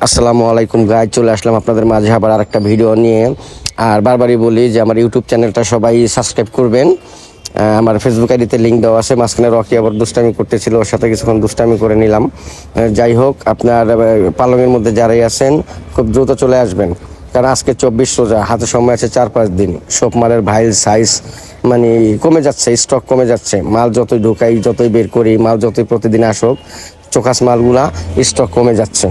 আসসালামু আলাইকুম গাইজ, চলে আসলাম আপনাদের মাঝে আবার আরেকটা ভিডিও নিয়ে। আর বারবারই বলি যে আমার ইউটিউব চ্যানেলটা সবাই সাবস্ক্রাইব করবেন। আমার ফেসবুক আইডিতে লিঙ্ক দেওয়া আছে। মাঝখানে রকি আবার দুষ্টামি করতেছিল, ওর সাথে কিছুক্ষণ দুষ্টামি করে নিলাম। যাই হোক, আপনার পালংয়ের মধ্যে যারাই আছেন খুব দ্রুত চলে আসবেন, কারণ আজকে 24 রোজা, হাতে সময় আছে 4-5 দিন। সব মালের ভাইল সাইজ মানে কমে যাচ্ছে, স্টক কমে যাচ্ছে। মাল যতই ঢোকাই, যতই বের করি, মাল যতই প্রতিদিন আসুক, চোখাস মালগুলা স্টক কমে যাচ্ছে।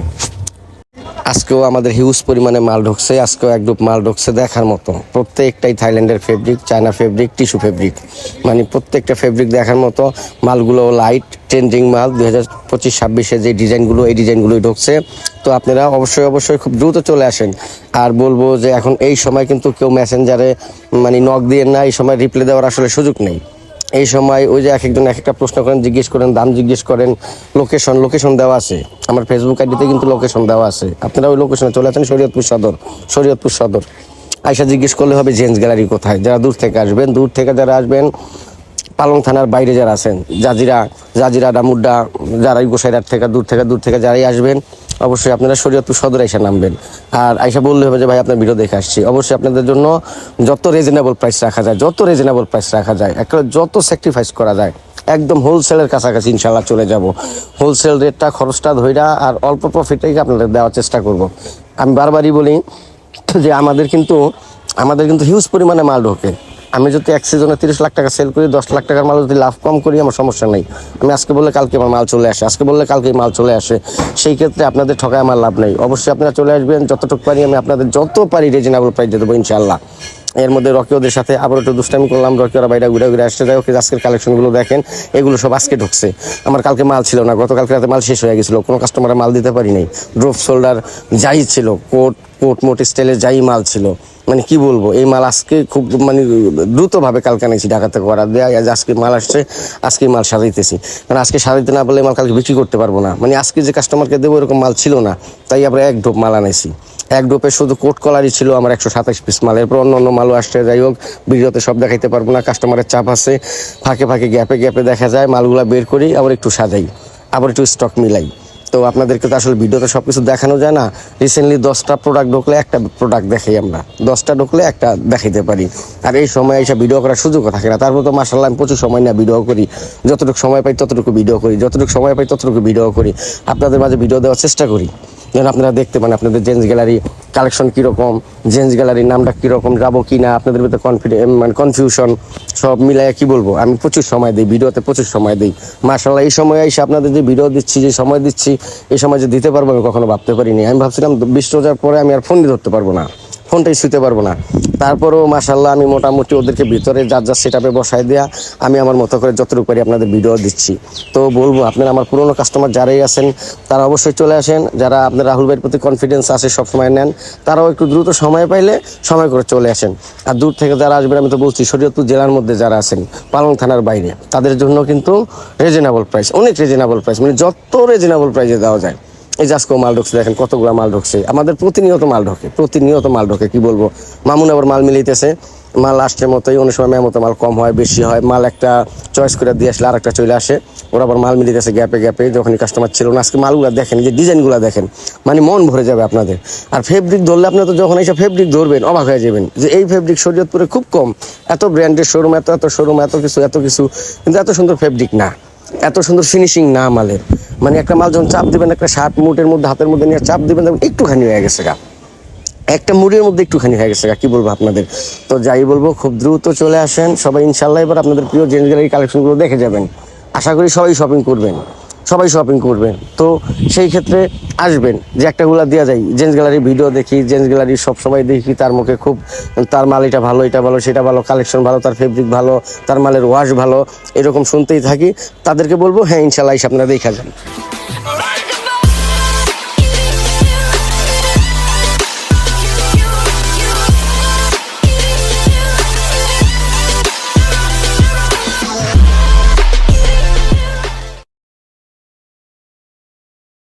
আজকেও আমাদের হিউজ পরিমাণে মাল ঢুকছে, আজকেও এক গ্রুপ মাল ঢুকছে দেখার মতো। প্রত্যেকটাই থাইল্যান্ডের fabric, China fabric, tissue fabric, মানে প্রত্যেকটা ফেব্রিক দেখার মতো। মালগুলো লাইট ট্রেন্ডিং মাল, 2025-26-এ যে ডিজাইনগুলো, এই ডিজাইনগুলোই ঢুকছে। তো আপনারা অবশ্যই খুব দ্রুত চলে আসেন। আর বলবো যে এখন এই সময় কিন্তু কেউ মেসেঞ্জারে মানে নক দিয়ে না, এই সময় রিপ্লাই দেওয়ার আসলে সুযোগ নেই। এই সময় ওই যে এক একজন এক একটা প্রশ্ন করেন, জিজ্ঞেস করেন, দাম জিজ্ঞেস করেন, লোকেশন দেওয়া আছে আমার ফেসবুক আইডিতে, কিন্তু লোকেশন দেওয়া আছে। আপনারা ওই লোকেশনে চলে আসেন, শরীয়তপুর সদর। আয়সা জিজ্ঞেস করলে হবে জেন্টস গ্যালারি কোথায়। যারা দূর থেকে আসবেন, পালং থানার বাইরে যারা আছেন, জাজিরা ডামুড্ডা, যারাই গোসাইরহাট থেকে দূর থেকে যারাই আসবেন, অবশ্যই আপনারা শরীয়তপুর সদর আইসা নামবেন। আর আইসা বললে হবে যে ভাই আপনার ভিডিও দেখে আসছি। অবশ্যই আপনাদের জন্য যত রিজনেবল প্রাইস রাখা যায়, একটা যত স্যাক্রিফাইস করা যায়, একদম হোলসেলের কাছাকাছি ইনশাল্লাহ চলে যাব। হোলসেল রেটটা, খরচটা ধইরা আর অল্প প্রফিটেই আপনাদের দেওয়ার চেষ্টা করব। আমি বারবারই বলি যে আমাদের কিন্তু হিউজ পরিমাণে মাল ঢোকে। আমি যদি এক সিজনে 30 লাখ টাকা সেল করি, 10 লাখ টাকার মাল যদি লাভ কম করি, আমার সমস্যা নেই। আমি আজকে বললে কালকে আমার মাল চলে আসে, মাল চলে আসে। সেই ক্ষেত্রে আপনাদের ঠকায় আমার লাভ নেই। অবশ্যই আপনারা চলে আসবেন, যতটুকু পারি আমি আপনাদের যত পারি রিজনেবল প্রাইস দিয়ে দেবো ইনশাল্লাহ। এর মধ্যে রকি ওদের সাথে আবার একটু দুষ্টামি করলাম। রকি ওরা বাইরে ঘুরে আসতে যায়। ওকে আজকের কালেকশনগুলো দেখেন, এগুলো সব আজকে ঢুকছে। আমার কালকে মাল ছিল না, গতকালকে রাতে মাল শেষ হয়ে গেছিলো, কোনো কাস্টমারে মাল দিতে পারি নাই। ড্রপ শোল্ডার যাই ছিল, কোট মোট স্টাইলের যাই মাল ছিল, মানে কি বলবো, এই মাল আজকে খুব মানে দ্রুতভাবে কালকে আনাইছি ঢাকা থেকে অর্ডার দেয়। আজকে মাল আসছে, আজকে মাল সাজাইতেছি। কারণ আজকে সাজাইতে না পারলে মাল কালকে বিক্রি করতে পারবো না। মানে আজকে যে কাস্টমারকে দেবো এরকম মাল ছিল না, তাই আমরা এক ডোপ মাল আনাইছি। এক ডোপে শুধু কোট কলারই ছিল আমার 127 পিস মাল। এরপর অন্য মালও আসছে। যাই হোক, ভিডিওতে সব দেখাইতে পারবো না, কাস্টমারের চাপ আছে। ফাঁকে গ্যাপে দেখা যায়, মালগুলা বের করি, আবার একটু সাজাই, আবার একটু স্টক মিলাই। তো আপনাদেরকে তো আসলে ভিডিওতে সব কিছু দেখানো যায় না। রিসেন্টলি 10টা প্রোডাক্ট ঢুকলে একটা প্রোডাক্ট দেখাই আমরা, 10টা ঢুকলে একটা দেখাইতে পারি। আর এই সময় এসে ভিডিও করার সুযোগও থাকে না। তারপর তো মাশাআল্লাহ আমি প্রচুর সময় না ভিডিও করি, যতটুকু সময় পাই ততটুকু ভিডিও করি, আপনাদের মাঝে ভিডিও দেওয়ার চেষ্টা করি, যেন আপনারা দেখতে পান আপনাদের জেন্টস গ্যালারি কালেকশন কীরকম, জেন্টস গ্যালারির নামটা কীরকম, যাবো কি না, আপনাদের ভিতরে কনফিউশন সব মিলাই কি বলবো। আমি প্রচুর সময় দিই ভিডিওতে, প্রচুর সময় দিই মাশাআল্লাহ। এই সময় এসে আপনাদের যে ভিডিও দিচ্ছি, যে সময় দিচ্ছি, এই সময় যে দিতে পারবো আমি কখনো ভাবতে পারিনি। আমি ভাবছিলাম 20 রোজার পরে আমি আর ফোনই ধরতে পারবো না, ফোনটাই শুতে পারবো না। তারপরেও মাশাআল্লাহ আমি মোটামুটি ওদেরকে ভিতরে যার সেটআপে বসায় দেয়া, আমি আমার মতো করে যতটুকু পারি আপনাদের ভিডিও দিচ্ছি। তো বলবো আপনারা আমার পুরনো কাস্টমার যারাই আছেন তারা অবশ্যই চলে আসেন। যারা আপনার রাহুল ভাইয়ের প্রতি কনফিডেন্স আছে, সবসময় নেন, তারাও একটু দ্রুত সময় পাইলে সময় করে চলে আসেন। আর দূর থেকে যারা আসবেন, আমি তো বলছি শরীয়তপুর জেলার মধ্যে যারা আছেন, পালং থানার বাইরে, তাদের জন্য কিন্তু রিজনেবল প্রাইস, অনেক রিজনেবল প্রাইস, মানে যত রিজনেবল প্রাইসে দেওয়া যায়। এই যে আজকেও মাল ঢুকছে, দেখেন কতগুলো মাল ঢুকছে। আমাদের প্রতিনিয়ত মাল ঢোকে, কি বলবো। মামুন আবার মাল মিলাইতেছে, মাল আসছে মতোই, অনেক সময় মতো মাল কম হয়, বেশি হয়। মাল একটা চয়েস করে দিয়ে আসলে আর একটা চলে আসে, ওরা আবার মাল মিলিতেছে গ্যাপে। যখনই কাস্টমার ছিল না, আজকে মালগুলো দেখেন, যে ডিজাইনগুলো দেখেন, মানে মন ভরে যাবে আপনাদের। আর ফেব্রিক ধরলে আপনারা তো যখন এইসব ফেব্রিক ধরবেন অবাক হয়ে যাবেন যে এই ফেব্রিক শরীয়তপুরে খুব কম। এত ব্র্যান্ডের শোরুম, এত শোরুম, এত কিছু, কিন্তু এত সুন্দর ফেব্রিক না, এত সুন্দর ফিনিশিং না মালের। মানে একটা মাল যখন চাপ দিবেন, একটা শার্ট মুটের মধ্যে হাতের মধ্যে নিয়ে চাপ দিবেন, একটুখানি হয়ে গেছে গা, একটা মুড়ির মধ্যে একটুখানি হয়ে গেছে, কি বলবো আপনাদের। তো যাই বলবো, খুব দ্রুত চলে আসেন সবাই ইনশাল্লাহ। এবার আপনাদের প্রিয় জেন্টস গ্যালারি কালেকশনগুলো দেখে যাবেন। আশা করি সবাই শপিং করবেন। তো সেই ক্ষেত্রে আসবেন, যে একটাগুলো দেওয়া যায়। জেন্টস গ্যালারির ভিডিও দেখি, জেন্টস গ্যালারি সবসময় দেখি, তার মুখে খুব তার মাল এটা ভালো, সেটা ভালো, কালেকশন ভালো, তার ফেব্রিক ভালো, তার মালের ওয়াশ ভালো, এরকম শুনতেই থাকি। তাদেরকে বলবো হ্যাঁ ইনশাল্লাহ আপনারা দেখা যান।